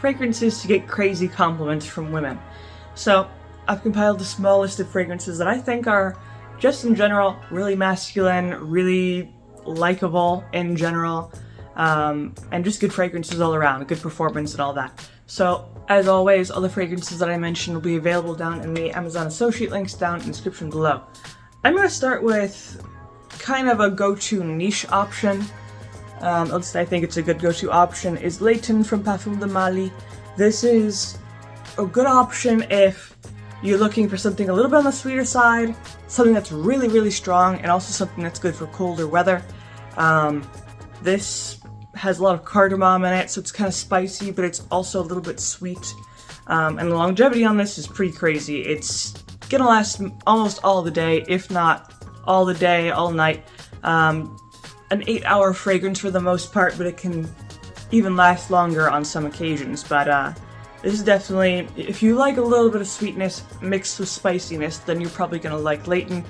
fragrances to get crazy compliments from women. So I've compiled a small list of fragrances that I think are just in general really masculine, really likable in general, and just good fragrances all around, good performance and all that. So as always, all the fragrances that I mentioned will be available down in the Amazon associate links down in the description below. I'm going to start with kind of a go-to niche option. At least I think it's a good go-to option, is Layton from Parfum de Mali. This is a good option if you're looking for something a little bit on the sweeter side, something that's really, really strong, and also something that's good for colder weather. This has a lot of cardamom in it, so it's kind of spicy, but it's also a little bit sweet. And the longevity on this is pretty crazy. It's gonna last almost all the day, if not all the day, all night. An 8-hour fragrance for the most part, but it can even last longer on some occasions. But this is definitely, if you like a little bit of sweetness mixed with spiciness, then you're probably gonna like Layton.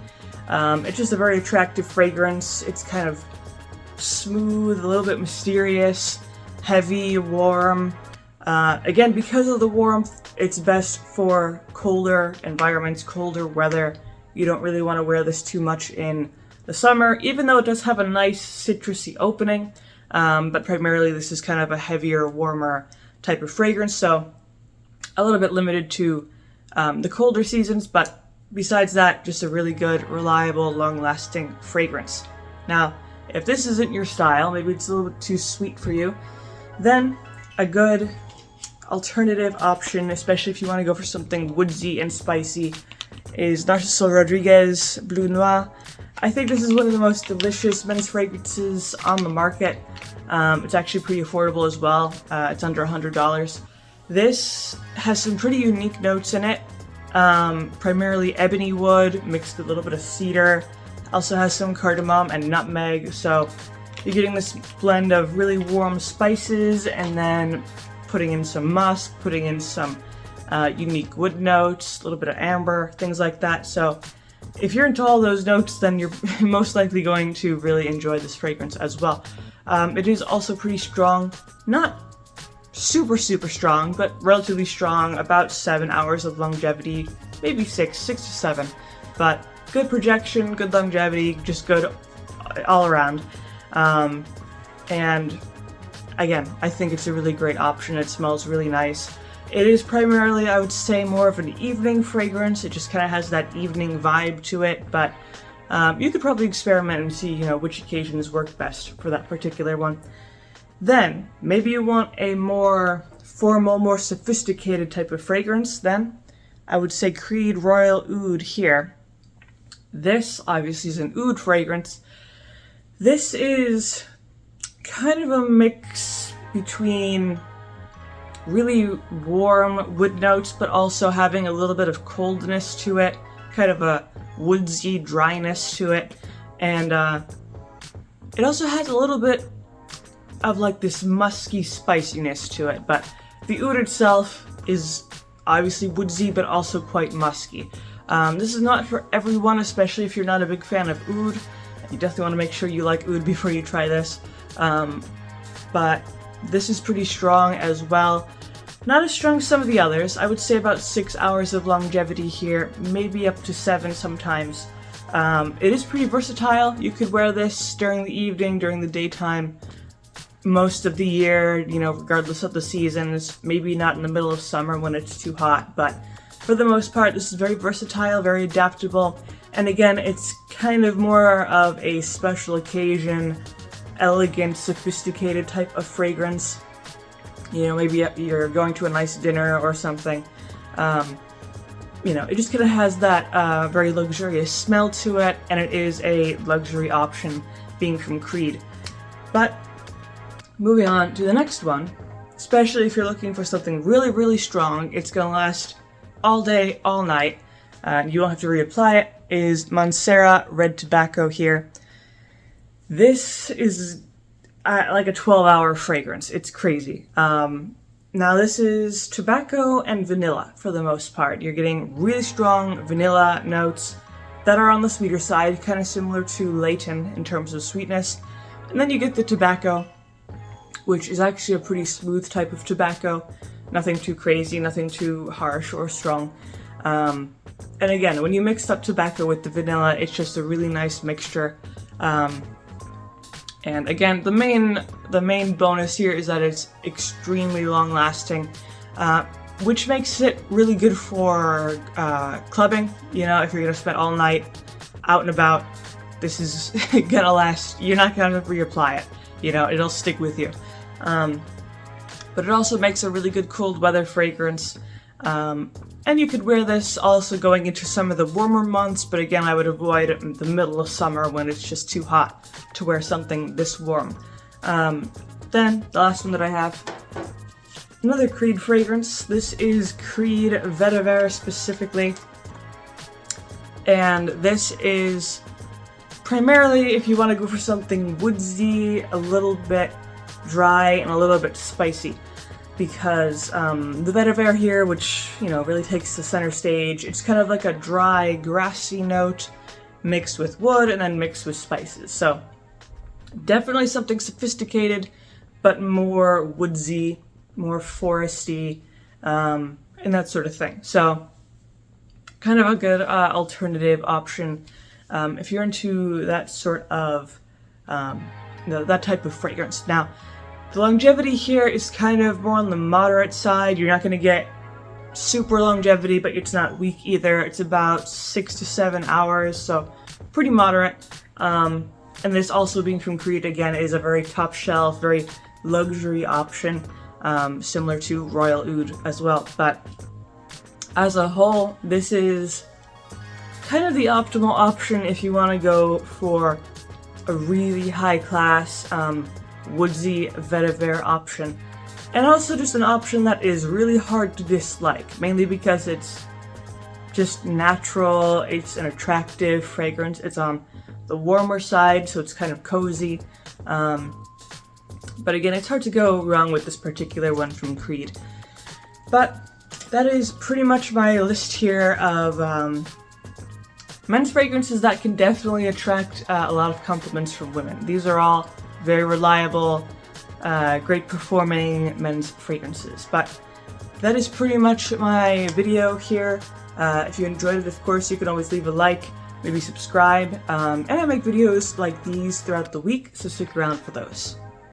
It's just a very attractive fragrance. It's kind of smooth, a little bit mysterious, heavy, warm. Again, because of the warmth, it's best for colder environments, colder weather. You don't really want to wear this too much in the summer, even though it does have a nice citrusy opening, but primarily this is kind of a heavier, warmer type of fragrance, so a little bit limited to the colder seasons, but besides that, just a really good, reliable, long-lasting fragrance. Now, if this isn't your style, maybe it's a little bit too sweet for you, then a good alternative option, especially if you want to go for something woodsy and spicy, is Narciso Rodriguez BL NOA. I think this is one of the most delicious men's fragrances on the market. It's actually pretty affordable as well. It's under $100. This has some pretty unique notes in it. Primarily ebony wood mixed with a little bit of cedar. Also has some cardamom and nutmeg, so you're getting this blend of really warm spices and then putting in some musk, putting in some unique wood notes, a little bit of amber, things like that. So if you're into all those notes, then you're most likely going to really enjoy this fragrance as well. It is also pretty strong, not super strong, but relatively strong, about 7 hours of longevity, maybe 6 to 7, but good projection, good longevity, just good all around. And again, I think it's a really great option. It smells really nice. It is primarily, I would say, more of an evening fragrance. It just kind of has that evening vibe to it, but you could probably experiment and see, which occasions work best for that particular one. Then, maybe you want a more formal, more sophisticated type of fragrance, then I would say Creed Royal Oud here. This, obviously, is an oud fragrance. This is kind of a mix between really warm wood notes, but also having a little bit of coldness to it, kind of a woodsy dryness to it, and it also has a little bit of like this musky spiciness to it, but the oud itself is obviously woodsy, but also quite musky. This is not for everyone, especially if you're not a big fan of oud. You definitely want to make sure you like oud before you try this, but this is pretty strong as well. Not as strong as some of the others. I would say about 6 hours of longevity here, maybe up to 7 sometimes. It is pretty versatile. You could wear this during the evening, during the daytime, most of the year, regardless of the seasons. Maybe not in the middle of summer when it's too hot, but for the most part, this is very versatile, very adaptable. And again, it's kind of more of a special occasion, elegant, sophisticated type of fragrance. Maybe you're going to a nice dinner or something. It just kind of has that very luxurious smell to it, and it is a luxury option being from Creed. But moving on to the next one, especially if you're looking for something really strong, it's going to last all day, all night, you won't have to reapply it, is Monera Red Tobacco here. This is like a 12-hour fragrance. It's crazy. Now this is tobacco and vanilla for the most part. You're getting really strong vanilla notes that are on the sweeter side, kind of similar to Layton in terms of sweetness. And then you get the tobacco, which is actually a pretty smooth type of tobacco. Nothing too crazy, nothing too harsh or strong. And again, when you mix up tobacco with the vanilla, it's just a really nice mixture. And again, the main bonus here is that it's extremely long lasting, which makes it really good for clubbing. You know, if you're gonna spend all night out and about, this is gonna last. You're not gonna reapply it. You know, it'll stick with you. But it also makes a really good cold weather fragrance. And you could wear this also going into some of the warmer months, but again, I would avoid it in the middle of summer when it's just too hot to wear something this warm. Then, the last one that I have, another Creed fragrance. This is Creed Vetiver specifically. And this is primarily if you want to go for something woodsy, a little bit dry, and a little bit spicy. Because the vetiver here, which, you know, really takes the center stage, it's kind of like a dry, grassy note mixed with wood and then mixed with spices. So definitely something sophisticated, but more woodsy, more foresty, and that sort of thing. So kind of a good alternative option if you're into that sort of, that type of fragrance. Now, the longevity here is kind of more on the moderate side. You're not going to get super longevity, but it's not weak either. It's about 6 to 7 hours, so pretty moderate. And this also being from Creed, again, is a very top shelf, very luxury option, similar to Royal Oud as well. But as a whole, this is kind of the optimal option if you want to go for a really high class, woodsy vetiver option, and also just an option that is really hard to dislike, mainly because it's just natural, it's an attractive fragrance, it's on the warmer side, so it's kind of cozy, but again, it's hard to go wrong with this particular one from Creed. But that is pretty much my list here of men's fragrances that can definitely attract a lot of compliments from women. These are all very reliable, great performing men's fragrances. But that is pretty much my video here. If you enjoyed it, of course, you can always leave a like, maybe subscribe, and I make videos like these throughout the week, so stick around for those.